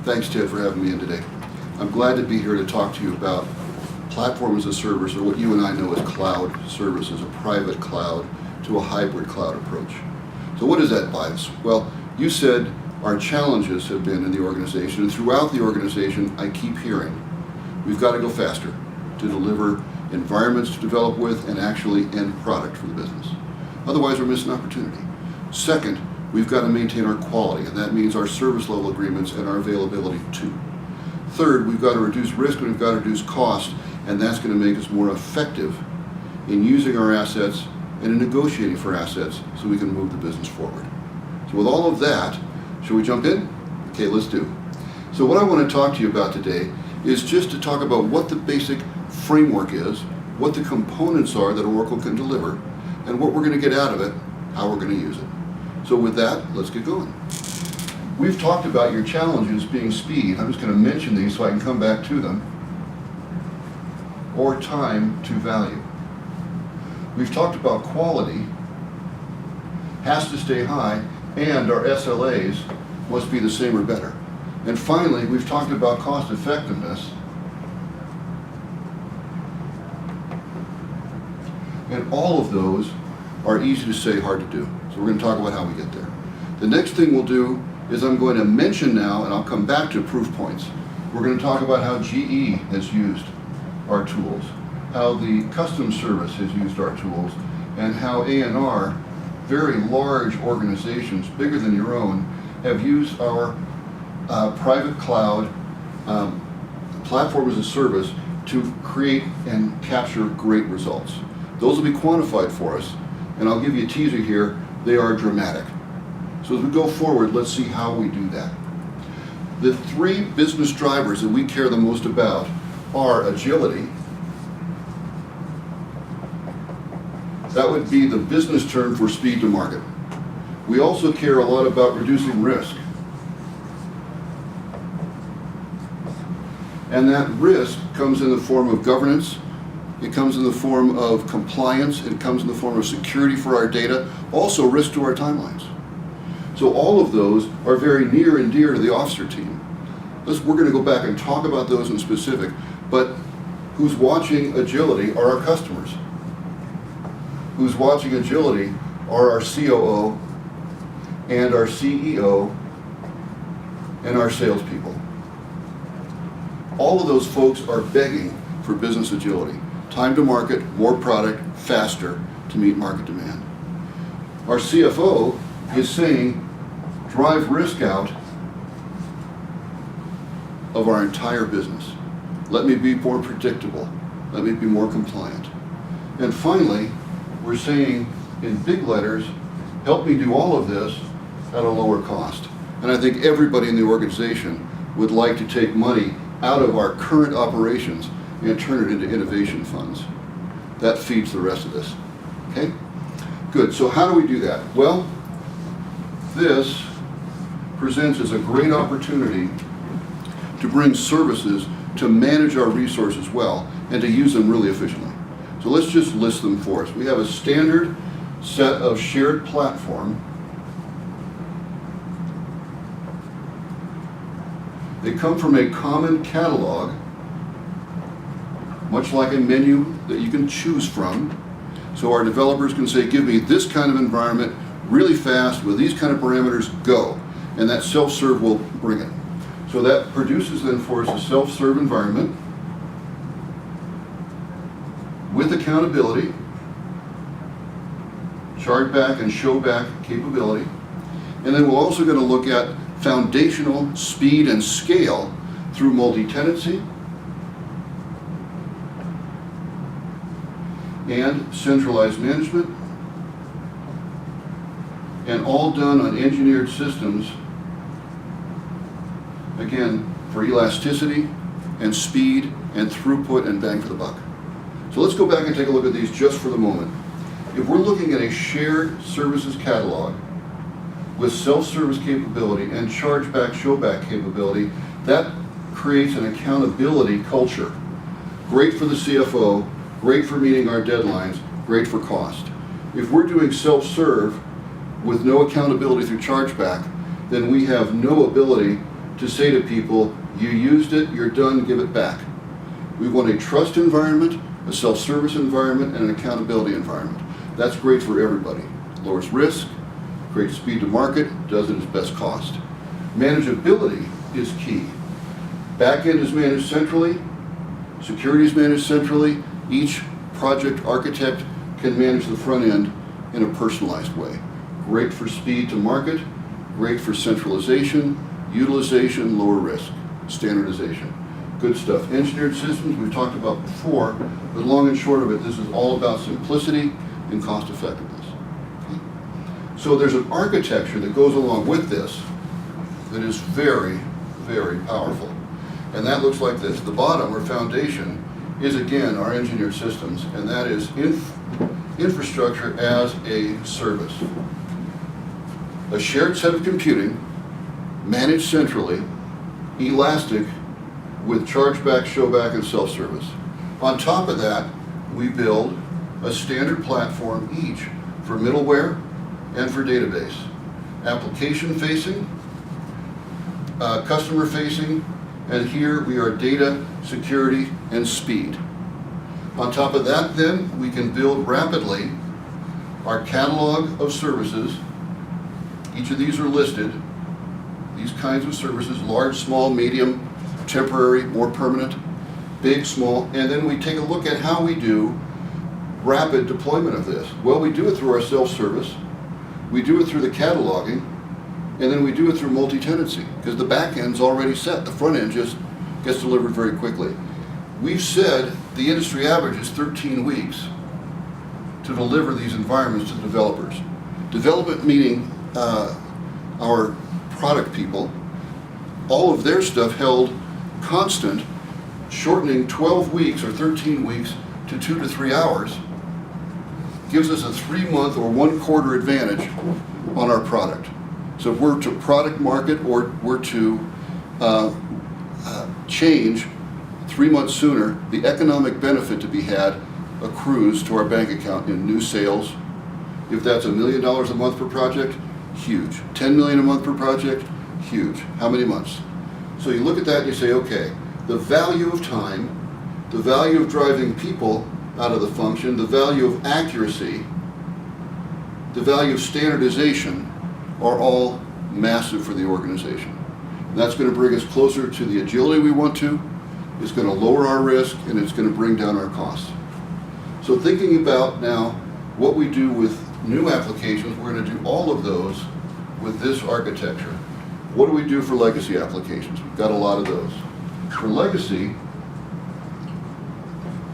Thanks, Ted, for having me in today. I'm glad to be here to talk to you about platform as a service, or what you and I know as cloud services, a private cloud to a hybrid cloud approach. So what does that buy us? Well, you said our challenges have been in the organization, and throughout the organization, I keep hearing, we've got to go faster to deliver environments to develop with and actually end product for the business. Otherwise, we're missing opportunity. Second, we've got to maintain our quality, and that means our service level agreements and our availability too. Third, we've got to reduce risk and we've got to reduce cost, and that's going to make us more effective in using our assets and in negotiating for assets so we can move the business forward. So with all of that, shall we jump in? Okay, let's do. So what I want to talk to you about today is just to talk about what the basic framework is, what the components are that Oracle can deliver, and what we're going to get out of it, how we're going to use it. So with that, let's get going. We've talked about your challenges being speed. I'm just going to mention these so I can come back to them. Or time to value. We've talked about quality has to stay high, and our SLAs must be the same or better. And finally, we've talked about cost effectiveness. And all of those are easy to say, hard to do. So we're going to talk about how we get there. The next thing we'll do is I'm going to mention now, and I'll come back to proof points. We're going to talk about how GE has used our tools, how the custom service has used our tools, and how A&R, very large organizations, bigger than your own, have used our private cloud platform as a service to create and capture great results. Those will be quantified for us, and I'll give you a teaser here. They are dramatic. So as we go forward, let's see how we do that. The three business drivers that we care the most about are agility. That would be the business term for speed to market. We also care a lot about reducing risk. And that risk comes in the form of governance, it comes in the form of compliance, it comes in the form of security for our data, also risk to our timelines. So all of those are very near and dear to the officer team. We're going to go back and talk about those in specific, but who's watching agility are our customers. Who's watching agility are our COO and our CEO and our salespeople. All of those folks are begging for business agility. Time to market, more product, faster to meet market demand. Our CFO is saying, drive risk out of our entire business. Let me be more predictable. Let me be more compliant. And finally, we're saying in big letters, help me do all of this at a lower cost. And I think everybody in the organization would like to take money out of our current operations and turn it into innovation funds. That feeds the rest of this. Okay? Good. So how do we do that? Well, this presents as a great opportunity to bring services to manage our resources well and to use them really efficiently. So let's just list them for us. We have a standard set of shared platform. They come from a common catalog, much like a menu that you can choose from. So our developers can say, give me this kind of environment really fast with these kind of parameters, go. And that self-serve will bring it. So that produces then for us a self-serve environment with accountability, charge back and show back capability. And then we're also going to look at foundational speed and scale through multi-tenancy and centralized management, and all done on engineered systems, again, for elasticity and speed and throughput and bang for the buck. So let's go back and take a look at these just for the moment. If we're looking at a shared services catalog with self-service capability and chargeback, showback capability, that creates an accountability culture. Great for the CFO, great for meeting our deadlines, great for cost. If we're doing self-serve with no accountability through chargeback, then we have no ability to say to people, you used it, you're done, give it back. We want a trust environment, a self-service environment, and an accountability environment. That's great for everybody. Lowers risk, creates speed to market, does it at best cost. Manageability is key. Back-end is managed centrally, security is managed centrally. Each project architect can manage the front end in a personalized way. Great for speed to market, great for centralization, utilization, lower risk, standardization. Good stuff. Engineered systems we've talked about before, but long and short of it, this is all about simplicity and cost effectiveness. Okay? So there's an architecture that goes along with this that is very, very powerful. And that looks like this. The bottom, or foundation, is again our engineered systems, and that is infrastructure as a service. A shared set of computing, managed centrally, elastic, with chargeback, showback, and self-service. On top of that, we build a standard platform each for middleware and for database. Application-facing, customer-facing, and here we are data, security, and speed. On top of that, then, we can build rapidly our catalog of services. Each of these are listed. These kinds of services, large, small, medium, temporary, more permanent, big, small, and then we take a look at how we do rapid deployment of this. Well, we do it through our self-service, we do it through the cataloging, and then we do it through multi-tenancy, because the back end's already set. The front end just gets delivered very quickly. We've said the industry average is 13 weeks to deliver these environments to the developers. Development meaning our product people, all of their stuff held constant, shortening 12 weeks or 13 weeks to 2 to 3 hours, gives us a 3-month or 1 quarter advantage on our product. So if we're to product market or we're to change 3 months sooner, the economic benefit to be had accrues to our bank account in new sales. If that's $1 million a month per project, huge. $10 million a month per project, huge. How many months? So you look at that and you say, okay, the value of time, the value of driving people out of the function, the value of accuracy, the value of standardization are all massive for the organization. And that's going to bring us closer to the agility we want to, it's going to lower our risk, and it's going to bring down our costs. So thinking about now what we do with new applications, we're going to do all of those with this architecture. What do we do for legacy applications? We've got a lot of those. For legacy,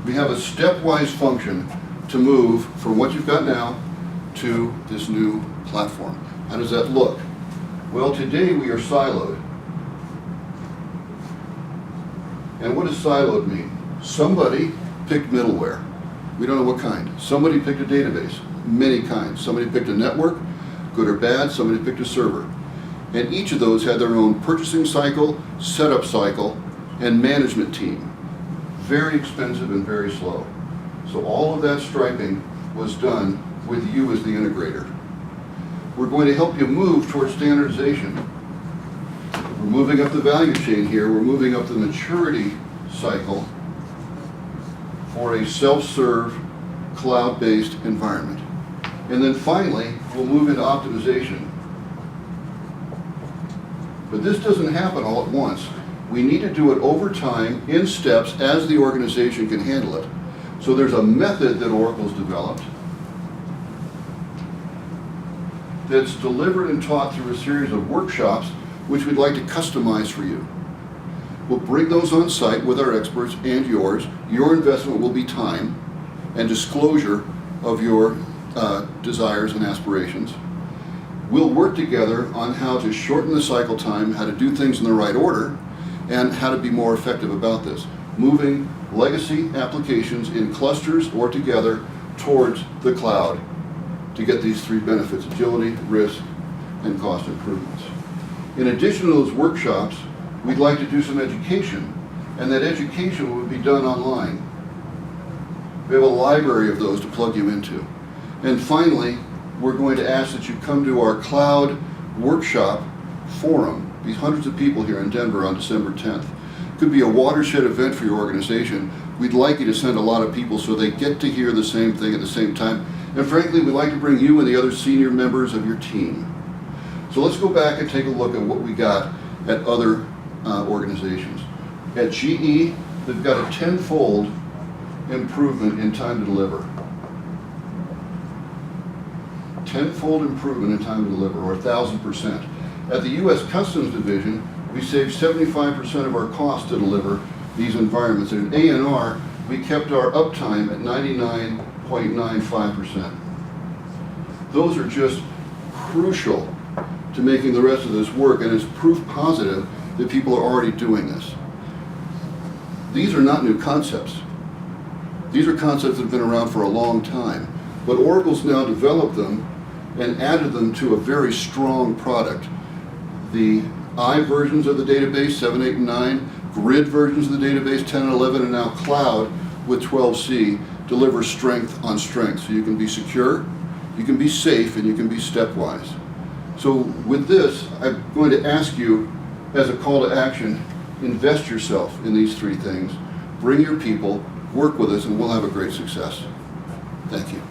we have a stepwise function to move from what you've got now to this new platform. How does that look? Well, today we are siloed. And what does siloed mean? Somebody picked middleware. We don't know what kind. Somebody picked a database. Many kinds. Somebody picked a network, good or bad. Somebody picked a server. And each of those had their own purchasing cycle, setup cycle, and management team. Very expensive and very slow. So all of that striping was done with you as the integrator. We're going to help you move towards standardization. We're moving up the value chain here. We're moving up the maturity cycle for a self-serve, cloud-based environment. And then finally, we'll move into optimization. But this doesn't happen all at once. We need to do it over time, in steps, as the organization can handle it. So there's a method that Oracle's developed that's delivered and taught through a series of workshops which we'd like to customize for you. We'll bring those on site with our experts and yours. Your investment will be time and disclosure of your desires and aspirations. We'll work together on how to shorten the cycle time, how to do things in the right order, and how to be more effective about this. Moving legacy applications in clusters or together towards the cloud to get these 3 benefits: agility, risk, and cost improvements. In addition to those workshops, we'd like to do some education, and that education would be done online. We have a library of those to plug you into. And finally, we're going to ask that you come to our cloud workshop forum be hundreds of people here in Denver on December 10th. Could be a watershed event for your organization. We'd like you to send a lot of people so they get to hear the same thing at the same time. And frankly, we'd like to bring you and the other senior members of your team. So let's go back and take a look at what we got at other organizations. At GE, they've got a 10-fold improvement in time to deliver. 10-fold improvement in time to deliver, or 1,000%. At the U.S. Customs Division, we saved 75% of our cost to deliver these environments. And at A&R, we kept our uptime at 99.95%. Those are just crucial to making the rest of this work, and it's proof positive that people are already doing this. These are not new concepts. These are concepts that have been around for a long time, but Oracle's now developed them and added them to a very strong product. The I versions of the database, 7, 8, and 9, grid versions of the database, 10 and 11, and now cloud with 12c deliver strength on strength. So you can be secure, you can be safe, and you can be stepwise. So with this, I'm going to ask you, as a call to action, invest yourself in these three things, bring your people, work with us, and we'll have a great success. Thank you.